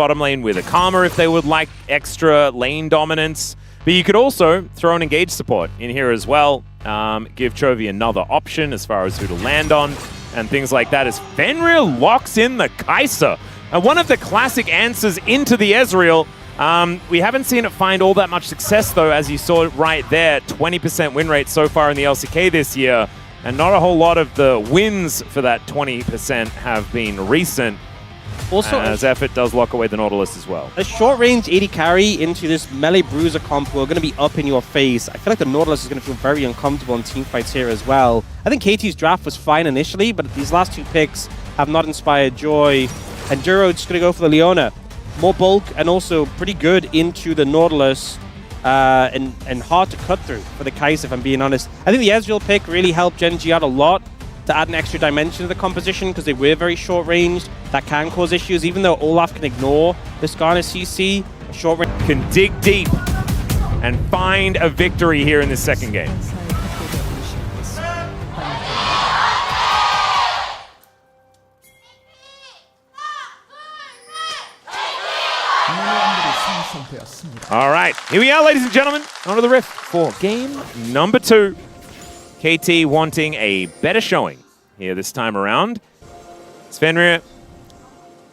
bottom lane with a Karma if they would like extra lane dominance. But you could also throw an engage support in here as well. Give Chovy another option as far as who to land on and things like that as Fenrir locks in the Kai'Sa. And one of the classic answers into the Ezreal. We haven't seen it find all that much success though, as you saw right there. 20% win rate so far in the LCK this year. And not a whole lot of the wins for that 20% have been recent. Also, as Effort does lock away the Nautilus as well. A short-range 80 carry into this melee bruiser comp who are going to be up in your face. I feel like the Nautilus is going to feel very uncomfortable in teamfights here as well. I think KT's draft was fine initially, but these last two picks have not inspired joy. And Duro just going to go for the Leona. More bulk and also pretty good into the Nautilus. And hard to cut through for the Kai'Sa, if I'm being honest. I think the Ezreal pick really helped Gen.G out a lot to add an extra dimension to the composition because they were very short-ranged. That can cause issues, even though Olaf can ignore the Skarner CC. Short range can dig deep and find a victory here in this second game. All right, here we are, ladies and gentlemen, onto the Rift for game number 2. KT wanting a better showing here this time around. Fenrir,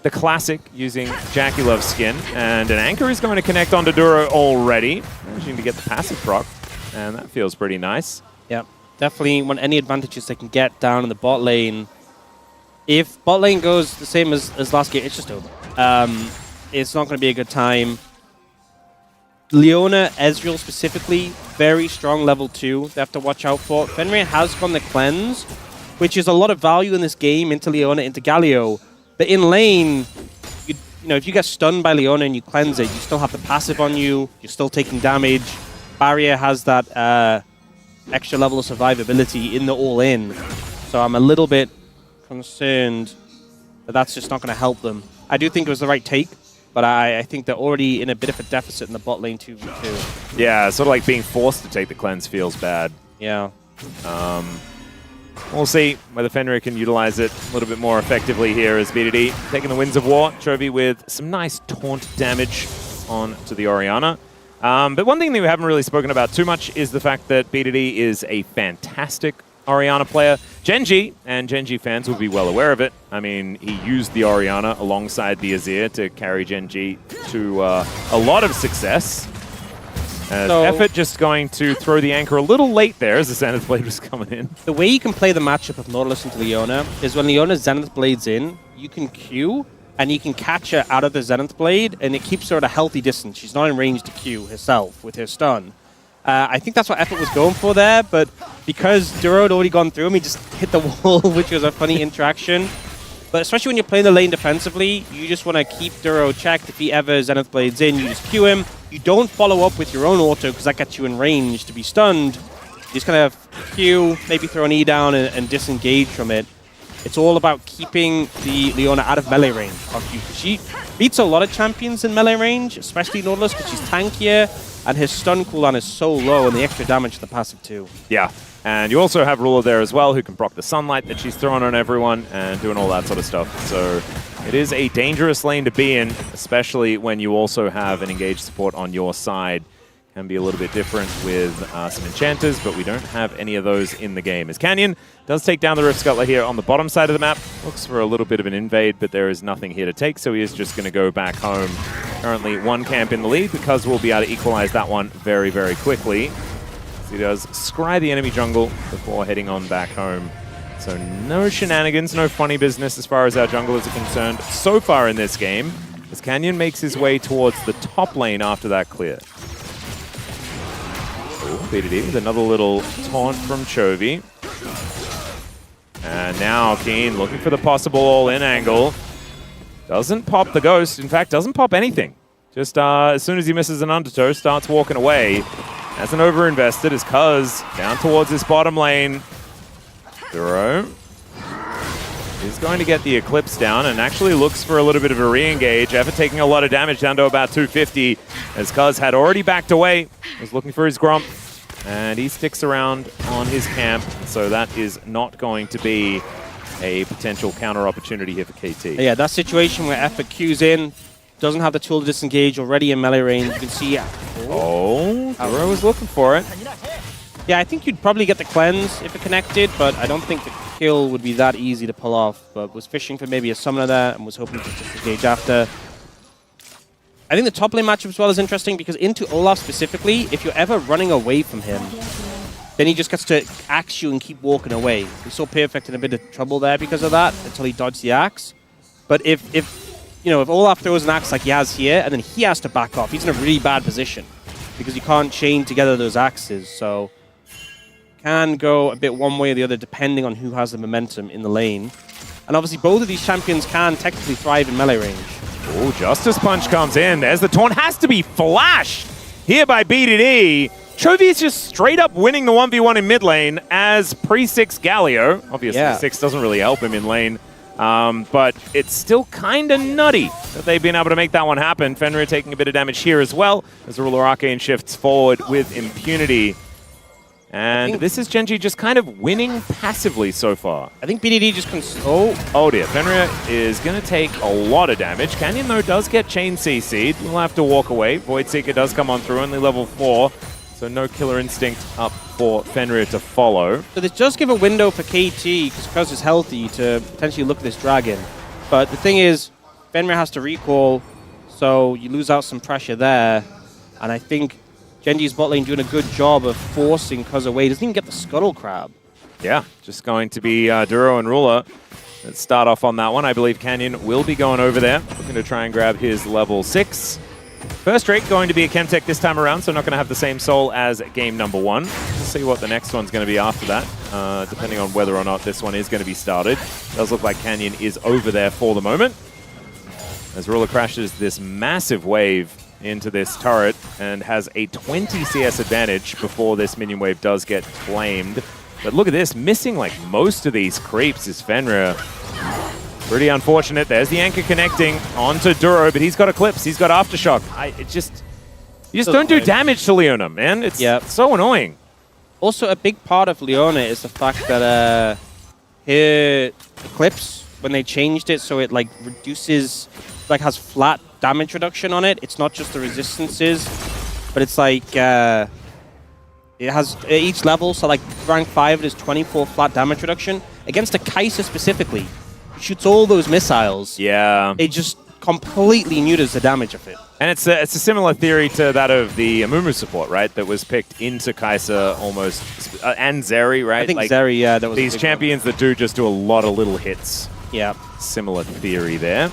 the classic, using Jackie Love's skin, and an Anchor is going to connect onto Duro already, managing to get the passive proc, and that feels pretty nice. Yeah, definitely want any advantages they can get down in the bot lane. If bot lane goes the same as last game, it's just over. It's not going to be a good time. Leona, Ezreal specifically, very strong level 2 they have to watch out for. Fenrir has gone the cleanse, which is a lot of value in this game into Leona, into Galio. But in lane, you know, if you get stunned by Leona and you cleanse it, you still have the passive on you, you're still taking damage. Barrier has that extra level of survivability in the all-in. So I'm a little bit concerned that that's just not going to help them. I do think it was the right take. But I think they're already in a bit of a deficit in the bot lane 2v2. Yeah, sort of like being forced to take the cleanse feels bad. Yeah. We'll see whether Fenrir can utilize it a little bit more effectively here as BDD taking the Winds of War. Chovy with some nice taunt damage onto the Orianna. But one thing that we haven't really spoken about too much is the fact that BDD is a fantastic Orianna player. Gen.G and Gen.G fans will be well aware of it. I mean, he used the Orianna alongside the Azir to carry Gen.G to a lot of success. Effort just going to throw the Anchor a little late there as the Zenith Blade was coming in. The way you can play the matchup of Nautilus into Leona is when Leona's Zenith Blade's in, you can Q and you can catch her out of the Zenith Blade and it keeps her at a healthy distance. She's not in range to Q herself with her stun. I think that's what Effort was going for there, but because Duro had already gone through him, he just hit the wall, which was a funny interaction. But especially when you're playing the lane defensively, you just want to keep Duro checked. If he ever Zenith Blades in, you just Q him. You don't follow up with your own auto, because that gets you in range to be stunned. You just kind of Q, maybe throw an E down and disengage from it. It's all about keeping the Leona out of melee range of you. She beats a lot of champions in melee range, especially Nautilus, because she's tankier. And his stun cooldown is so low, and the extra damage to the passive too. Yeah, and you also have Ruler there as well, who can proc the sunlight that she's throwing on everyone and doing all that sort of stuff. So it is a dangerous lane to be in, especially when you also have an engaged support on your side. Can be a little bit different with some enchanters, but we don't have any of those in the game. As Canyon does take down the Rift Scuttler here on the bottom side of the map. Looks for a little bit of an invade, but there is nothing here to take, so he is just going to go back home. Currently one camp in the lead, because we'll be able to equalize that one very, very quickly. So he does scry the enemy jungle before heading on back home. So no shenanigans, no funny business as far as our junglers are concerned so far in this game, as Canyon makes his way towards the top lane after that clear. BDD with another little taunt from Chovy. And now Keen looking for the possible all-in angle. Doesn't pop the Ghost. In fact, doesn't pop anything. Just as soon as he misses an undertow, starts walking away. Hasn't overinvested as Cuz down towards this bottom lane. Duro is going to get the Eclipse down and actually looks for a little bit of a re-engage. Effort taking a lot of damage down to about 250 as Cuz had already backed away. Was looking for his Gromp. And he sticks around on his camp, so that is not going to be a potential counter opportunity here for KT. Yeah, that situation where Effort Q's in, doesn't have the tool to disengage, already in melee range. You can see... Oh, Duro was looking for it. Yeah, I think you'd probably get the cleanse if it connected, but I don't think the kill would be that easy to pull off. But was fishing for maybe a summoner there and was hoping to disengage after. I think the top lane matchup as well is interesting because into Olaf specifically, if you're ever running away from him, then he just gets to axe you and keep walking away. We saw Perfect in a bit of trouble there because of that until he dodged the axe. But if Olaf throws an axe like he has here, and then he has to back off, he's in a really bad position because you can't chain together those axes. So can go a bit one way or the other depending on who has the momentum in the lane. And obviously both of these champions can technically thrive in melee range. Oh, Justice Punch comes in. There's the taunt. Has to be flashed here by BDD. Chovy is just straight up winning the 1v1 in mid lane as pre-6 Galio. Obviously, 6 doesn't really help him in lane. But it's still kind of nutty that they've been able to make that one happen. Fenrir taking a bit of damage here as well as the Ruler Arcane shifts forward with impunity. And this is Gen.G just kind of winning passively so far. I think BDD just can... Oh dear, Fenrir is going to take a lot of damage. Canyon, though, does get Chain CC'd. We'll have to walk away. Void Seeker does come on through, only level 4. So no Killer Instinct up for Fenrir to follow. So this does give a window for KT, because is healthy, to potentially look at this dragon. But the thing is, Fenrir has to recall, so you lose out some pressure there. And I think Gen.G's bot lane doing a good job of forcing Cuz away. Doesn't even get the Scuttle Crab. Yeah, just going to be Duro and Ruler. Let's start off on that one. I believe Canyon will be going over there, looking to try and grab his level 6. First rate going to be a Chemtech this time around, so not going to have the same soul as game number 1. We'll see what the next one's going to be after that, depending on whether or not this one is going to be started. Does look like Canyon is over there for the moment. As Ruler crashes this massive wave into this turret and has a 20 CS advantage before this minion wave does get flamed. But look at this, missing like most of these creeps is Fenrir. Pretty unfortunate. There's the anchor connecting onto Duro, but he's got Eclipse, he's got Aftershock. You just don't do damage to Leona, man. It's so annoying. Also, a big part of Leona is the fact that her Eclipse, when they changed it so it like reduces, like has flat damage reduction on it. It's not just the resistances, but it's like it has each level. So like rank 5, it is 24 flat damage reduction against a Kai'Sa specifically. It shoots all those missiles. Yeah, it just completely neuters the damage of it. And it's a similar theory to that of the Amumu support, right? That was picked into Kai'Sa almost, and Zeri, right? I think like Zeri, yeah, that was these champions that do just do a lot of little hits. Yeah, similar theory there.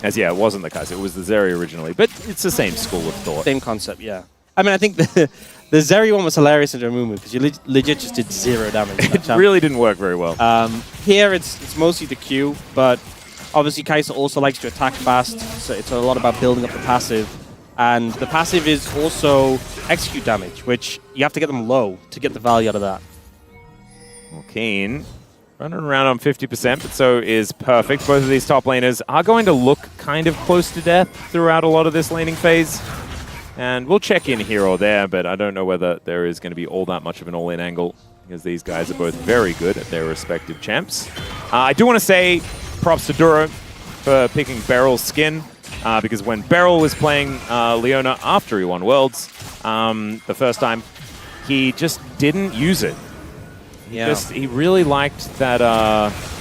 As it wasn't the Kai'Sa, it was the Zeri originally, but it's the same school of thought. Same concept, yeah. I mean, I think the Zeri one was hilarious into Amumu because you legit just did 0 damage. It really didn't work very well. Here it's mostly the Q, but obviously Kai'Sa also likes to attack fast, so it's a lot about building up the passive. And the passive is also execute damage, which you have to get them low to get the value out of that. Well, Keen running around on 50%, but so is Perfect. Both of these top laners are going to look kind of close to death throughout a lot of this laning phase. And we'll check in here or there, but I don't know whether there is going to be all that much of an all-in angle because these guys are both very good at their respective champs. I do want to say props to Duro for picking Beryl's skin because when Beryl was playing Leona after he won Worlds the first time, he just didn't use it. He really liked that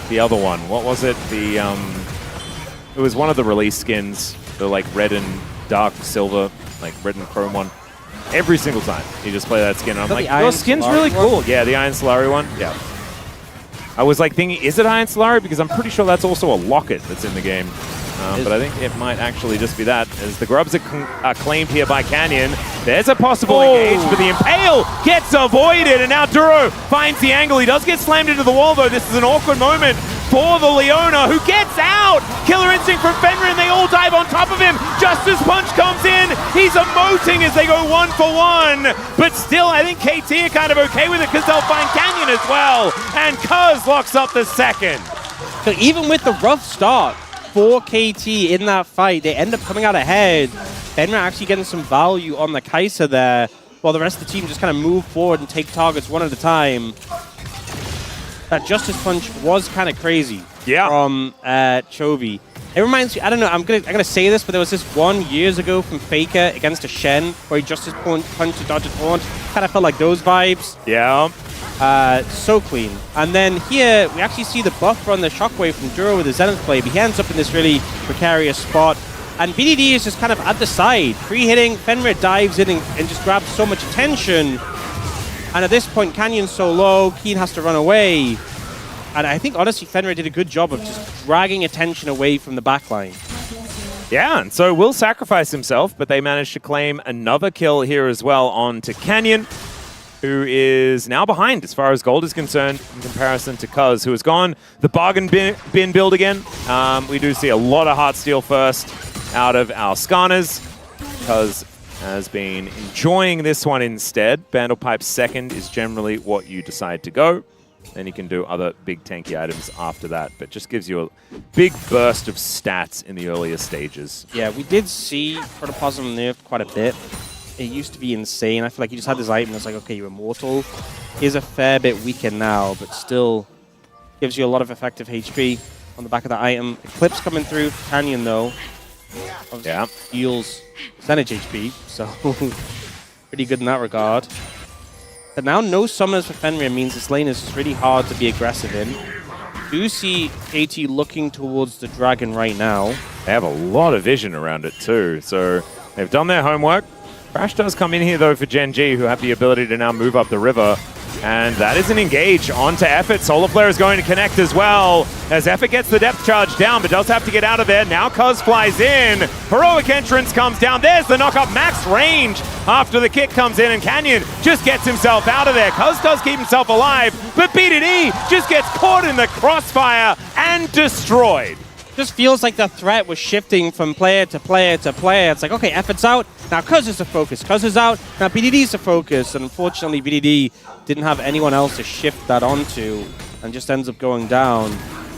the other one. What was it? It was one of the release skins, the like red and dark silver, like red and chrome one. Every single time you just play that skin, and I'm like, your skin's really cool. Yeah, the Iron Solari one. Yeah. I was like thinking, is it Iron Solari? Because I'm pretty sure that's also a locket that's in the game. But I think it might actually just be that, as the grubs are claimed here by Canyon. There's a possible engage, but the Impale gets avoided, and now Duro finds the angle. He does get slammed into the wall, though. This is an awkward moment for the Leona, who gets out! Killer Instinct from Fenrir, and they all dive on top of him. Justice Punch comes in. He's emoting as they go 1 for 1. But still, I think KT are kind of okay with it, because they'll find Canyon as well. And Cuz locks up the second. So even with the rough start for KT in that fight, they end up coming out ahead. Fenrir actually getting some value on the Kai'Sa there, while the rest of the team just kind of move forward and take targets one at a time. That Justice Punch was kind of crazy from Chovy. It reminds me, I don't know, I'm gonna say this, but there was this one years ago from Faker against a Shen where he just his punch to dodge a taunt. Kind of felt like those vibes. Yeah. So clean. And then here, we actually see the buffer on the Shockwave from Duro with the Zenith play, but he ends up in this really precarious spot. And BDD is just kind of at the side, free-hitting. Fenrir dives in and just grabs so much attention. And at this point, Canyon's so low, Keen has to run away. And I think, honestly, Fenrir did a good job of just dragging attention away from the backline. Yeah, and so will sacrifice himself, but they managed to claim another kill here as well onto Canyon, who is now behind as far as gold is concerned in comparison to Cuz, who has gone the bargain bin build again. We do see a lot of Heartsteel first out of our Skarners. Cuz has been enjoying this one instead. Bandlepipe second is generally what you decide to go. Then you can do other big tanky items after that, but just gives you a big burst of stats in the earlier stages. Yeah, we did see Protoplasm nerfed quite a bit. It used to be insane. I feel like you just had this item that's like, okay, you're immortal. Is a fair bit weaker now, but still gives you a lot of effective HP on the back of that item. Eclipse coming through for Canyon, though. Obviously Yeah. heals percentage HP, so pretty good in that regard. But now no summoners for Fenrir means this lane is really hard to be aggressive in. Do see AT looking towards the dragon right now. They have a lot of vision around it too, so they've done their homework. Crash does come in here though for Gen.G, who have the ability to now move up the river. And that is an engage onto Effort. Solar Flare is going to connect as well, as Effort gets the depth charge down, but does have to get out of there. Now Cuz flies in. Heroic entrance comes down. There's the knock-up, max range after the kick comes in, and Canyon just gets himself out of there. Cuz does keep himself alive, but BDD just gets caught in the crossfire and destroyed. Just feels like the threat was shifting from player to player to player. It's like, okay, Effort's out. Now Cuz is the focus. Cuz is out. Now BDD's the focus. And unfortunately, BDD didn't have anyone else to shift that onto and just ends up going down.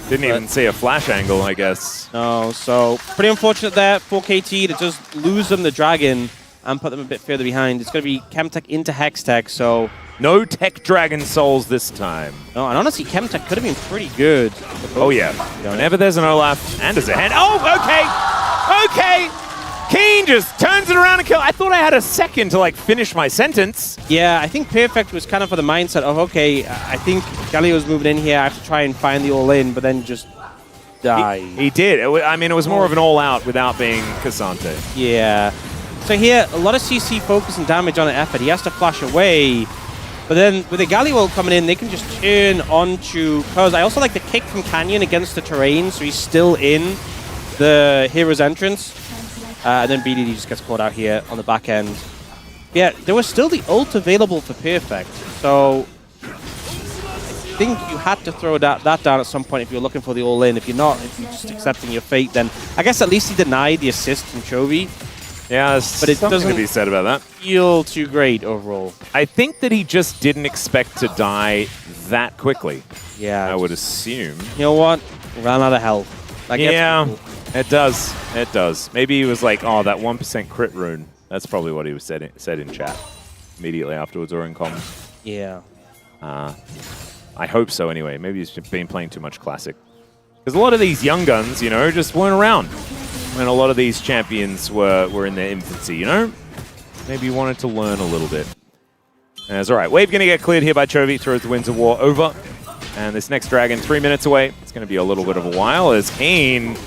Didn't even see a flash angle, I guess. No, so pretty unfortunate there for KT to just lose them the dragon and put them a bit further behind. It's going to be Chemtech into Hextech, so... No Tech Dragon Souls this time. No, and honestly, Chemtech could have been pretty good. Oh yeah, whenever there's an Olaf and there's a hand. Oh, okay, okay. Keen just turns it around and kills. I thought I had a second to like finish my sentence. Yeah, I think Perfect was kind of for the mindset of, okay, I think Galio's moving in here. I have to try and find the all-in, but then just die. He did. I mean, it was more of an all-out without being Cassante. Yeah. So here, a lot of CC focus and damage on the Effort. He has to flash away. But then with the Galio coming in, they can just turn onto Cuz. I also like the kick from Canyon against the terrain, so he's still in the hero's entrance. And then BDD just gets caught out here on the back end. Yeah, there was still the ult available for Perfect. So I think you had to throw that down at some point if you're looking for the all-in. If you're not, if you're just accepting your fate, then I guess at least he denied the assist from Chovy. Yeah, but it something doesn't to be said about that. Feel too great overall. I think that he just didn't expect to die that quickly. Yeah. I would assume. You know what? Ran out of health. That Yeah, gets people. it does. It does. Maybe he was like, oh, that 1% crit rune. That's probably what he was said in chat immediately afterwards or in comments. Yeah. I hope so anyway. Maybe he's been playing too much Classic. Because a lot of these young guns, you know, just weren't around when a lot of these champions were in their infancy, you know? Maybe he wanted to learn a little bit. And it's all right. Wave going to get cleared here by Chovy, throws the Winds of War over. And this next dragon, 3 minutes away. It's going to be a little bit of a while as Keen,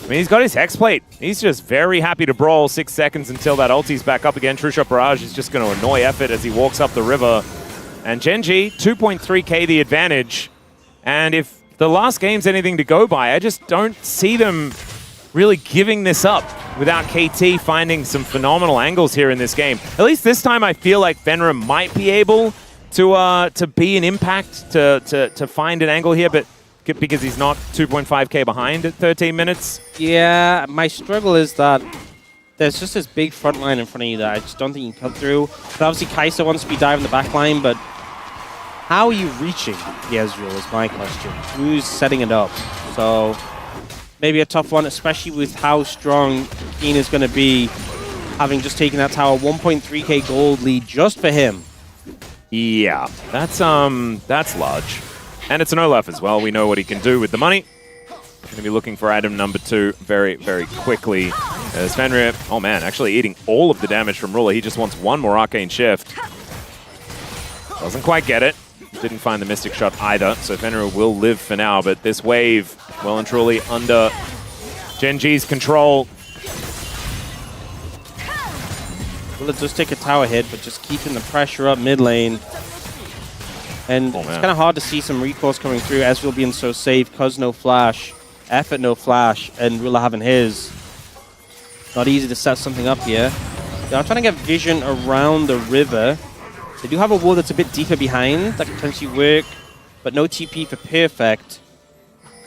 I mean, he's got his Hexplate. He's just very happy to brawl 6 seconds until that ulti's back up again. True Shot Barrage is just going to annoy Effort as he walks up the river. And Gen.G, 2.3k the advantage. And if the last game's anything to go by, I just don't see them really giving this up without KT finding some phenomenal angles here in this game. At least this time I feel like Fenrir might be able to be an impact, to find an angle here, but because he's not 2.5k behind at 13 minutes. Yeah, my struggle is that there's just this big front line in front of you that I just don't think you can cut through. But obviously Kai'Sa wants to be diving the back line, but how are you reaching the Ezreal is my question. Who's setting it up? So maybe a tough one, especially with how strong Keen is going to be, having just taken that tower. 1.3k gold lead just for him. Yeah, that's large. And it's an Olaf as well. We know what he can do with the money. Going to be looking for item number 2 very, very quickly. As Fenrir, oh man, actually eating all of the damage from Ruler. He just wants one more Arcane Shift. Doesn't quite get it. Didn't find the Mystic Shot either, so Fenrir will live for now, but this wave, well and truly under Gen.G's control. Well, it does take a tower hit, but just keeping the pressure up mid lane. And it's kind of hard to see some recourse coming through, Ezreal being so safe, cuz no flash, Effort no flash, and Ruler having his. Not easy to set something up here. Yeah, I'm trying to get vision around the river. They do have a wall that's a bit deeper behind that could potentially work, but no TP for Perfect.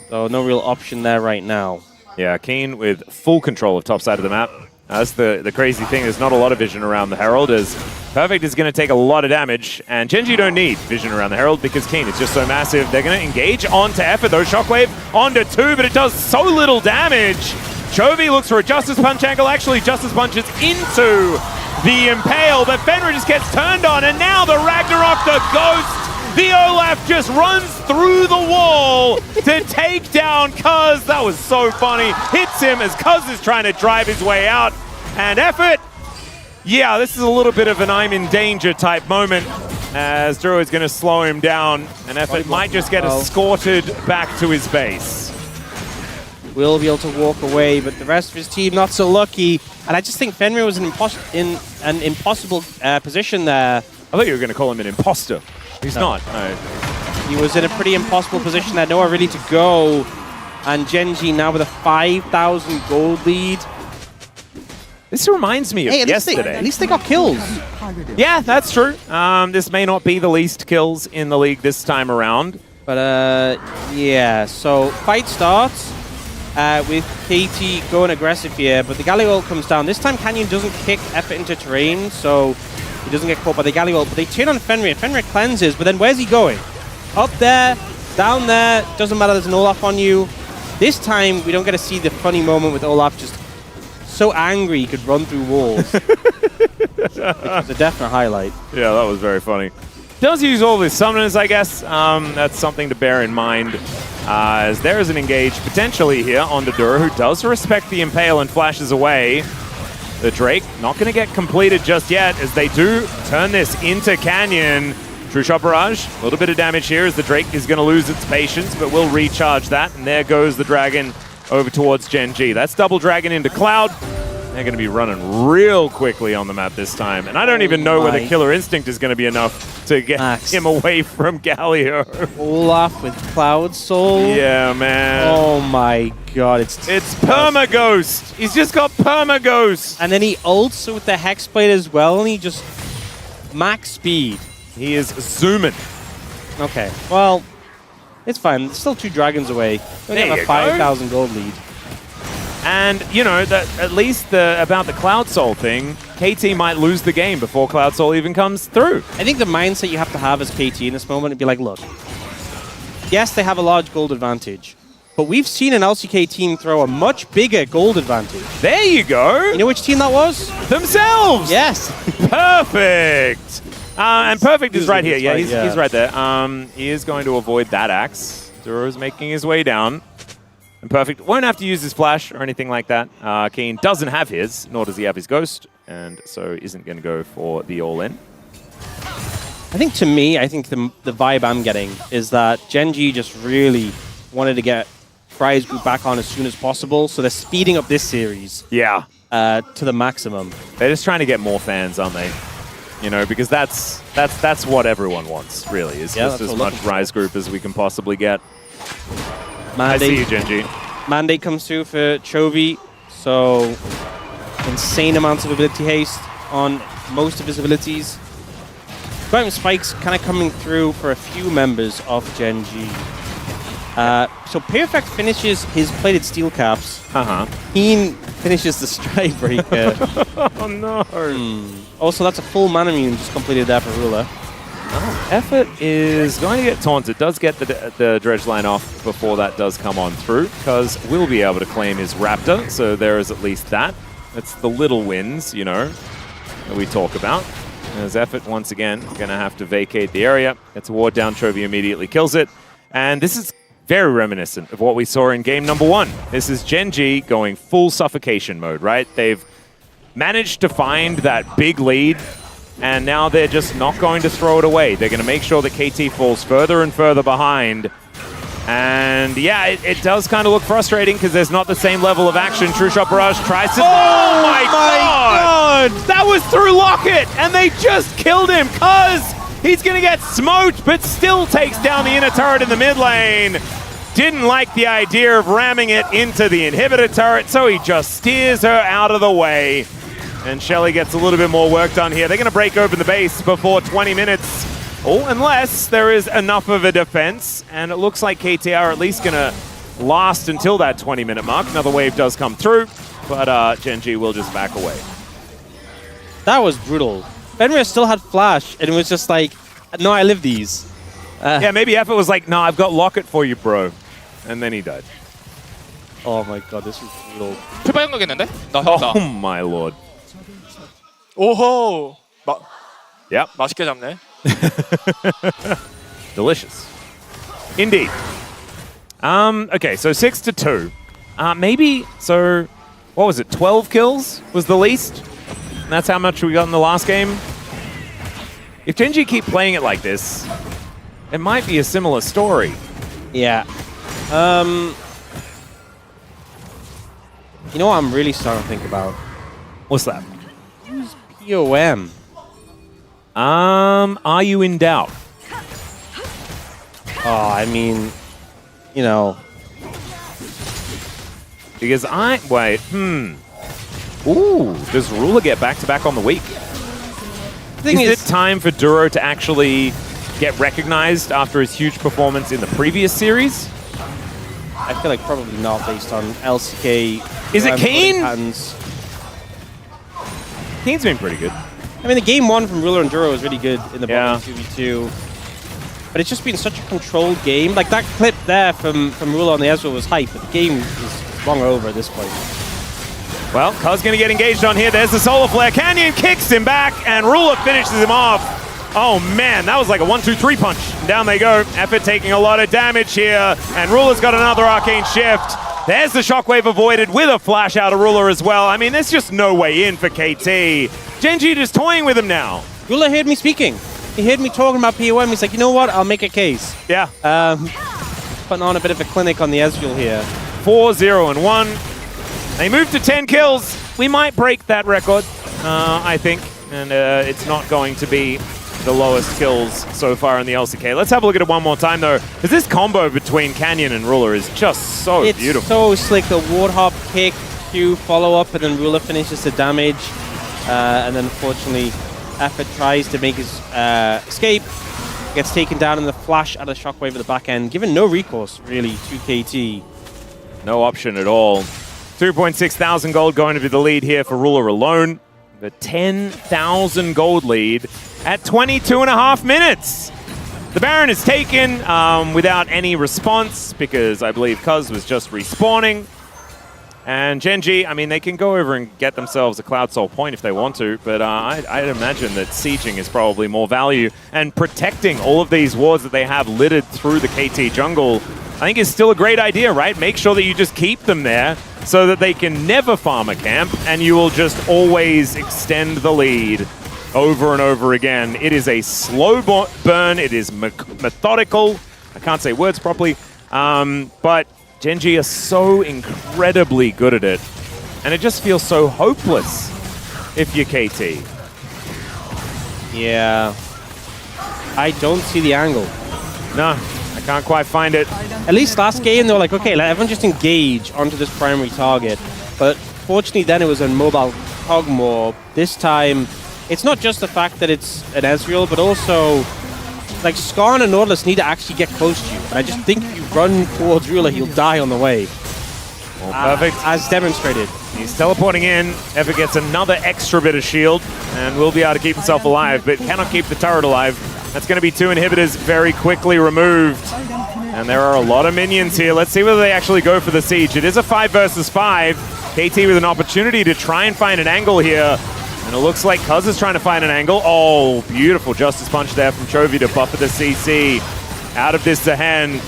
So no real option there right now. Yeah, Keen with full control of top side of the map. That's the crazy thing. There's not a lot of vision around the Herald, as Perfect is going to take a lot of damage, and Gen.G don't need vision around the Herald because Keen is just so massive. They're going to engage onto Effort, though. Shockwave onto 2, but it does so little damage. Chovy looks for a Justice Punch angle. Actually, Justice punches into the Impale, but Fenrir just gets turned on, and now the Ragnarok, the Ghost, the Olaf just runs through the wall to take down Cuz. That was so funny. Hits him as Cuz is trying to drive his way out. And Effort, yeah, this is a little bit of an I'm in danger type moment, as Drew is going to slow him down, and Effort might just get escorted back to his base. Will be able to walk away, but the rest of his team not so lucky. And I just think Fenrir was in an impossible position there. I thought you were going to call him an imposter. He's not. No. He was in a pretty impossible position there. Nowhere really to go. And Gen.G now with a 5,000 gold lead. This reminds me of yesterday. At least they got kills. Yeah, that's true. This may not be the least kills in the league this time around. But yeah, so fight starts. With KT going aggressive here, but the Galio ult comes down. This time Canyon doesn't kick Effort into terrain, so he doesn't get caught by the Galio ult, but they turn on Fenrir. Fenrir cleanses, but then where's he going? Up there, down there, doesn't matter, there's an Olaf on you. This time, we don't get to see the funny moment with Olaf just so angry he could run through walls. Which was a definite highlight. Yeah, that was very funny. Does use all of his summoners, I guess. That's something to bear in mind. As there is an engage potentially here on Dura, who does respect the Impale and flashes away. The Drake not going to get completed just yet, as they do turn this into Canyon. True Shot Barrage, a little bit of damage here as the Drake is going to lose its patience, but will recharge that. And there goes the Dragon over towards Gen.G. That's double Dragon into Cloud. They're going to be running real quickly on the map this time. And I don't even know whether Killer Instinct is going to be enough to get him away from Galio. Olaf with Cloud Soul. Yeah, man. Oh my god. It's Permaghost. He's just got Permaghost. And then he ults with the Hexblade as well, and he just max speed. He is zooming. Okay, well, it's fine. There's still 2 dragons away. They have a 5,000 gold lead. And, you know, that at least about the Cloud Soul thing, KT might lose the game before Cloud Soul even comes through. I think the mindset you have to have as KT in this moment would be like, look, yes, they have a large gold advantage, but we've seen an LCK team throw a much bigger gold advantage. There you go. You know which team that was? Themselves. Yes. Perfect. And Perfect is right here. Yeah, he's right there. He is going to avoid that axe. Duro is making his way down. And Perfect won't have to use his flash or anything like that. Keen doesn't have his, nor does he have his Ghost, and so isn't going to go for the all-in. I think to me, I think the vibe I'm getting is that Gen.G just really wanted to get Fry's group back on as soon as possible, so they're speeding up this series to the maximum. They're just trying to get more fans, aren't they? You know, because that's what everyone wants, really, is just as much Rise group as we can possibly get. Mandate, I see you, Gen.G. Mandate comes through for Chovy, so insane amounts of ability haste on most of his abilities. Quantum Spike's kind of coming through for a few members of Gen.G. So Perfect finishes his plated steel caps. Keen finishes the Stride Breaker. Oh no! Also, that's a full mana immune just completed there for Ruler. Effort is going to get taunted. Does get the dredge line off before that does come on through, because we'll be able to claim his Raptor, so there is at least that. It's the little wins, you know, that we talk about. As Effort, once again, going to have to vacate the area. Gets a ward down, Chovy immediately kills it. And this is very reminiscent of what we saw in game number 1. This is Gen.G going full suffocation mode, right? They've managed to find that big lead, and now they're just not going to throw it away. They're going to make sure that KT falls further and further behind. And yeah, it does kind of look frustrating because there's not the same level of action. True Shot Barrage tries to... Oh my god! That was through Locket, and they just killed him because he's going to get smoked, but still takes down the inner turret in the mid lane. Didn't like the idea of ramming it into the inhibitor turret, so he just steers her out of the way. And Shelly gets a little bit more work done here. They're going to break open the base before 20 minutes. Oh, unless there is enough of a defense. And it looks like KT are at least going to last until that 20-minute mark. Another wave does come through, but Gen.G will just back away. That was brutal. Fenrir still had flash, and it was just like, no, I live these. Yeah, maybe Effort was like, no, I've got Locket for you, bro. And then he died. Oh my god, this is brutal. 풀빨간 거겠는데? 나 Oh my lord. 오호! Yep. 맛있게 잡네. Delicious. Indeed. Okay, so 6-2. Maybe, so, what was it, 12 kills was the least? And that's how much we got in the last game? If Gen.G keep playing it like this, it might be a similar story. Yeah. You know what I'm really starting to think about? What's that? POM. Are you in doubt? Oh, I mean, you know. Because Ooh, does Ruler get back-to-back on the week? Is it time for Duro to actually get recognized after his huge performance in the previous series? I feel like probably not based on LCK. Is it Kane? Patterns. Kane's been pretty good. I mean, the game 1 from Ruler and Duro was really good in the Yeah. bottom 2v2. But it's just been such a controlled game. Like, that clip there from Ruler on the Ezreal was hype, but the game is long over at this point. Well, Cuz going to get engaged on here. There's the Solar Flare. Canyon kicks him back, and Ruler finishes him off. Oh, man, that was like a 1-2-3 punch. And down they go. Effort taking a lot of damage here, and Ruler's got another Arcane Shift. There's the Shockwave avoided with a flash out of Ruler as well. I mean, there's just no way in for KT. Gen.G just toying with him now. Ruler heard me speaking. He heard me talking about POM. He's like, you know what? I'll make a case. Yeah. Putting on a bit of a clinic on the Ezreal here. 4-0-1. They move to 10 kills. We might break that record, I think. And it's not going to be the lowest kills so far in the LCK. Let's have a look at it one more time, though, because this combo between Canyon and Ruler is just so beautiful. It's so slick. The ward hop, kick, Q, follow-up, and then Ruler finishes the damage. And then, unfortunately, Effort tries to make his escape. Gets taken down in the flash out of the Shockwave at the back end, given no recourse, really, to KT. No option at all. 2.6 thousand gold going to be the lead here for Ruler alone. The 10,000 gold lead at 22.5 minutes. The Baron is taken without any response because I believe Cuz was just respawning. And Gen.G, I mean, they can go over and get themselves a Cloud Soul point if they want to, but I'd imagine that sieging is probably more value. And protecting all of these wards that they have littered through the KT jungle, I think is still a great idea, right? Make sure that you just keep them there so that they can never farm a camp, and you will just always extend the lead over and over again. It is a slow burn. It is methodical. I can't say words properly, but Gen.G are so incredibly good at it, and it just feels so hopeless if you're KT. Yeah. I don't see the angle. No, I can't quite find it. At least last game, they were like, okay, let everyone just engage onto this primary target. But fortunately, then it was a mobile cog more. This time, it's not just the fact that it's an Ezreal, but also, like, Skarn and Nautilus need to actually get close to you. And I just think if you run towards Ruler, he'll die on the way. Perfect. As demonstrated. He's teleporting in. Ever gets another extra bit of shield and will be able to keep himself alive, but cannot keep the turret alive. That's going to be 2 inhibitors very quickly removed. And there are a lot of minions here. Let's see whether they actually go for the siege. It is a 5 versus 5. KT with an opportunity to try and find an angle here. And it looks like Cuz is trying to find an angle. Oh, beautiful Justice Punch there from Chovy to buffer the CC out of this Zahan.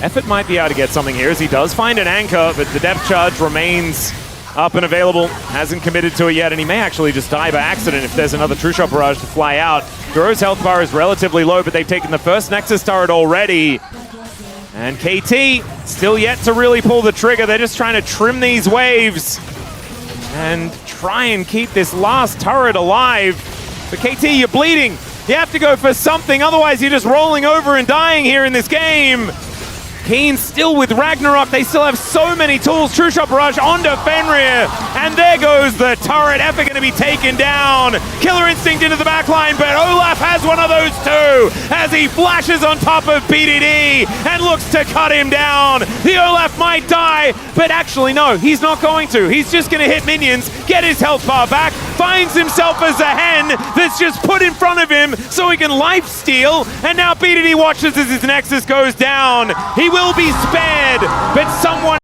Effort might be able to get something here as he does find an anchor, but the depth charge remains up and available. Hasn't committed to it yet, and he may actually just die by accident if there's another True Shot Barrage to fly out. Duro's health bar is relatively low, but they've taken the first Nexus turret already. And KT still yet to really pull the trigger. They're just trying to trim these waves and try and keep this last turret alive. But KT, you're bleeding. You have to go for something, otherwise you're just rolling over and dying here in this game. Keen still with Ragnarok. They still have so many tools. True Shot Barrage onto Fenrir. And there goes the turret. Effort going to be taken down. Killer Instinct into the back line, but Olaf has one of those too as he flashes on top of BDD and looks to cut him down. The Olaf might die, but actually no, he's not going to. He's just going to hit minions, get his health bar back, finds himself as a hen that's just put in front of him so he can life steal, and now BDD watches as his Nexus goes down. He will be spared, but someone